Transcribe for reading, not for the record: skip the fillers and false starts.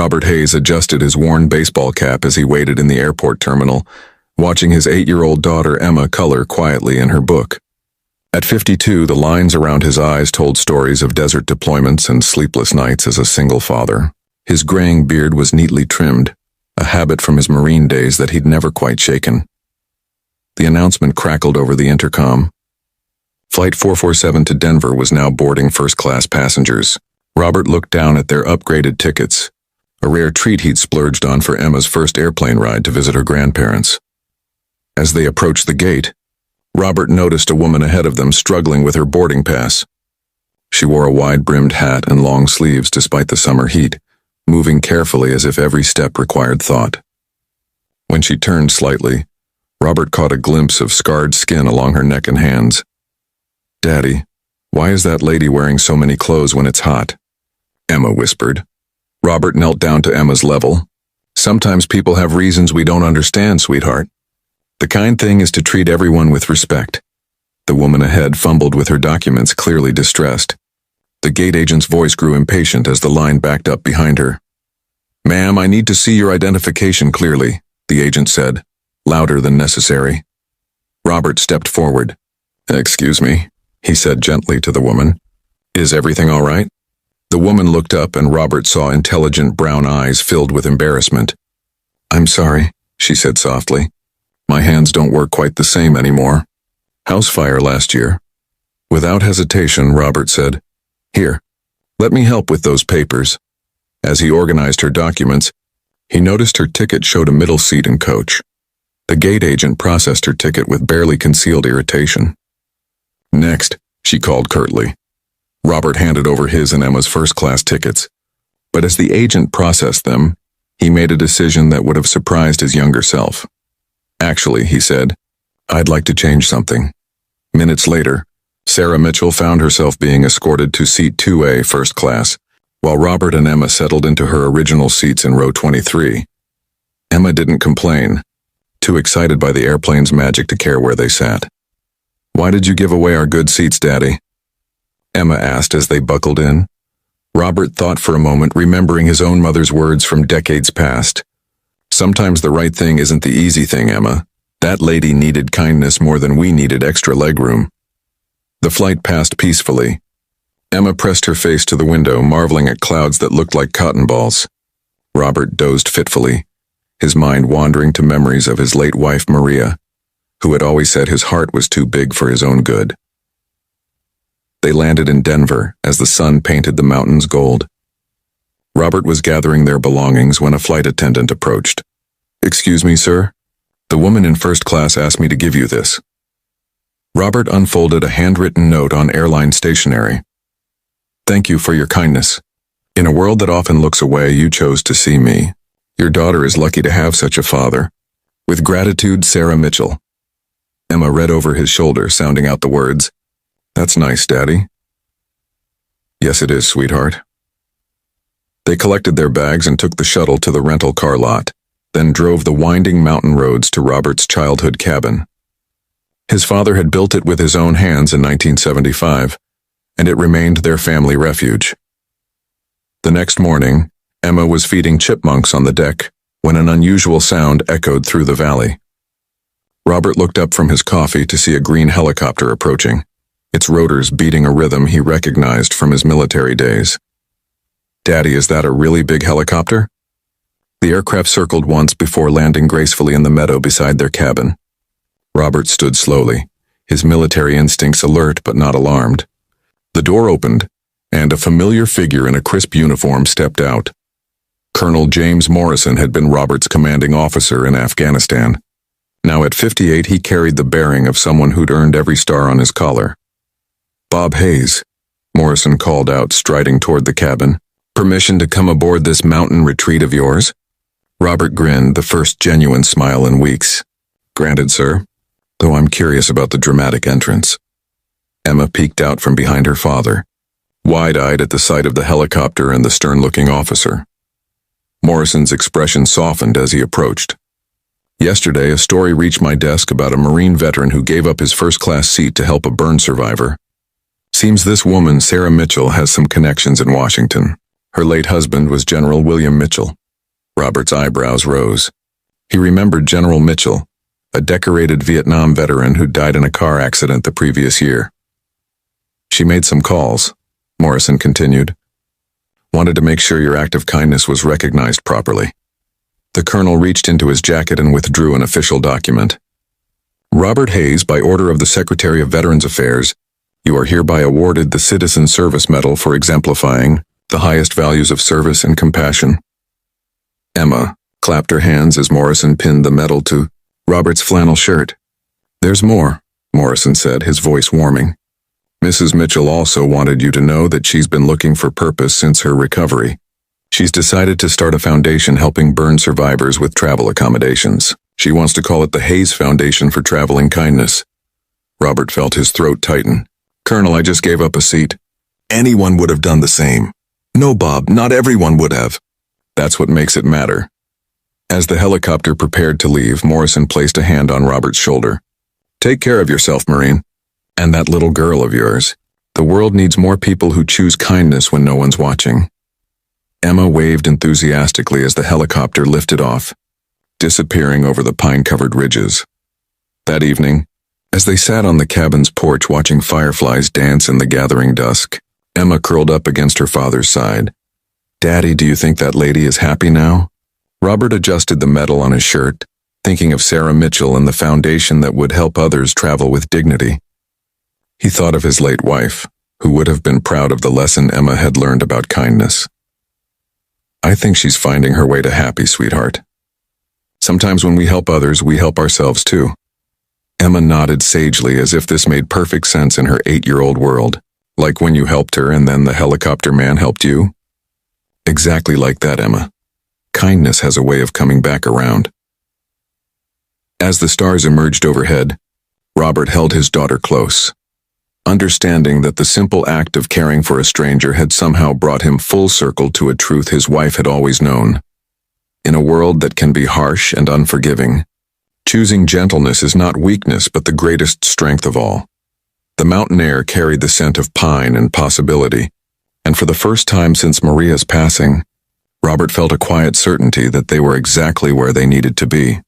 Robert Hayes adjusted his worn baseball cap as he waited in the airport terminal, watching his 8-year-old daughter Emma color quietly in her book. At 52, the lines around his eyes told stories of desert deployments and sleepless nights as a single father. His graying beard was neatly trimmed, a habit from his Marine days that he'd never quite shaken. The announcement crackled over the intercom. Flight 447 to Denver was now boarding first-class passengers. Robert looked down at their upgraded tickets, a rare treat he'd splurged on for Emma's first airplane ride to visit her grandparents. As they approached the gate, Robert noticed a woman ahead of them struggling with her boarding pass. She wore a wide-brimmed hat and long sleeves despite the summer heat, moving carefully as if every step required thought. When she turned slightly, Robert caught a glimpse of scarred skin along her neck and hands. "Daddy, why is that lady wearing so many clothes when it's hot?" Emma whispered. Robert knelt down to Emma's level. "Sometimes people have reasons we don't understand, sweetheart. The kind thing is to treat everyone with respect." The woman ahead fumbled with her documents, clearly distressed. The gate agent's voice grew impatient as the line backed up behind her. "Ma'am, I need to see your identification clearly," the agent said, louder than necessary. Robert stepped forward. "Excuse me," he said gently to the woman. "Is everything all right?" The woman looked up and Robert saw intelligent brown eyes filled with embarrassment. "I'm sorry," she said softly. "My hands don't work quite the same anymore. House fire last year." Without hesitation, Robert said, "Here, let me help with those papers." As he organized her documents, he noticed her ticket showed a middle seat in coach. The gate agent processed her ticket with barely concealed irritation. "Next," she called curtly. Robert handed over his and Emma's first-class tickets, but as the agent processed them, he made a decision that would have surprised his younger self. "Actually," he said, "I'd like to change something." Minutes later, Sarah Mitchell found herself being escorted to seat 2A first class, while Robert and Emma settled into her original seats in row 23. Emma didn't complain, too excited by the airplane's magic to care where they sat. "Why did you give away our good seats, Daddy?" Emma asked as they buckled in. Robert thought for a moment, remembering his own mother's words from decades past. "Sometimes the right thing isn't the easy thing, Emma. That lady needed kindness more than we needed extra legroom." The flight passed peacefully. Emma pressed her face to the window, marveling at clouds that looked like cotton balls. Robert dozed fitfully, his mind wandering to memories of his late wife Maria, who had always said his heart was too big for his own good. They landed in Denver as the sun painted the mountains gold. Robert was gathering their belongings when a flight attendant approached. "Excuse me, sir. The woman in first class asked me to give you this." Robert unfolded a handwritten note on airline stationery. "Thank you for your kindness. In a world that often looks away, you chose to see me. Your daughter is lucky to have such a father. With gratitude, Sarah Mitchell." Emma read over his shoulder, sounding out the words, "That's nice, Daddy." "Yes, it is, sweetheart." They collected their bags and took the shuttle to the rental car lot, then drove the winding mountain roads to Robert's childhood cabin. His father had built it with his own hands in 1975, and it remained their family refuge. The next morning, Emma was feeding chipmunks on the deck when an unusual sound echoed through the valley. Robert looked up from his coffee to see a green helicopter approaching, its rotors beating a rhythm he recognized from his military days. "Daddy, is that a really big helicopter?" The aircraft circled once before landing gracefully in the meadow beside their cabin. Robert stood slowly, his military instincts alert but not alarmed. The door opened, and a familiar figure in a crisp uniform stepped out. Colonel James Morrison had been Robert's commanding officer in Afghanistan. Now at 58, he carried the bearing of someone who'd earned every star on his collar. "Bob Hayes," Morrison called out, striding toward the cabin. "Permission to come aboard this mountain retreat of yours?" Robert grinned, the first genuine smile in weeks. "Granted, sir, though I'm curious about the dramatic entrance." Emma peeked out from behind her father, wide-eyed at the sight of the helicopter and the stern-looking officer. Morrison's expression softened as he approached. "Yesterday, a story reached my desk about a Marine veteran who gave up his first-class seat to help a burn survivor. Seems this woman, Sarah Mitchell, has some connections in Washington." Her late husband was General William Mitchell. Robert's eyebrows rose. He remembered General Mitchell, a decorated Vietnam veteran who died in a car accident the previous year. She made some calls, Morrison continued. Wanted to make sure your act of kindness was recognized properly. The colonel reached into his jacket and withdrew an official document. Robert Hayes, by order of the Secretary of Veterans Affairs, you are hereby awarded the Citizen Service Medal for exemplifying the highest values of service and compassion. Emma clapped her hands as Morrison pinned the medal to Robert's flannel shirt. There's more, Morrison said, his voice warming. Mrs. Mitchell also wanted you to know that she's been looking for purpose since her recovery. She's decided to start a foundation helping burn survivors with travel accommodations. She wants to call it the Hayes Foundation for Traveling Kindness. Robert felt his throat tighten. Colonel, I just gave up a seat. Anyone would have done the same. No, Bob, not everyone would have. That's what makes it matter. As the helicopter prepared to leave, Morrison placed a hand on Robert's shoulder. Take care of yourself, Marine. And that little girl of yours. The world needs more people who choose kindness when no one's watching. Emma waved enthusiastically as the helicopter lifted off, disappearing over the pine-covered ridges. That evening, as they sat on the cabin's porch watching fireflies dance in the gathering dusk, Emma curled up against her father's side. Daddy, do you think that lady is happy now? Robert adjusted the medal on his shirt, thinking of Sarah Mitchell and the foundation that would help others travel with dignity. He thought of his late wife, who would have been proud of the lesson Emma had learned about kindness. I think she's finding her way to happy, sweetheart. Sometimes when we help others, we help ourselves too. Emma nodded sagely as if this made perfect sense in her 8-year-old world, like when you helped her and then the helicopter man helped you. Exactly like that, Emma. Kindness has a way of coming back around. As the stars emerged overhead, Robert held his daughter close, understanding that the simple act of caring for a stranger had somehow brought him full circle to a truth his wife had always known. In a world that can be harsh and unforgiving, choosing gentleness is not weakness but the greatest strength of all. The mountain air carried the scent of pine and possibility, and for the first time since Maria's passing, Robert felt a quiet certainty that they were exactly where they needed to be.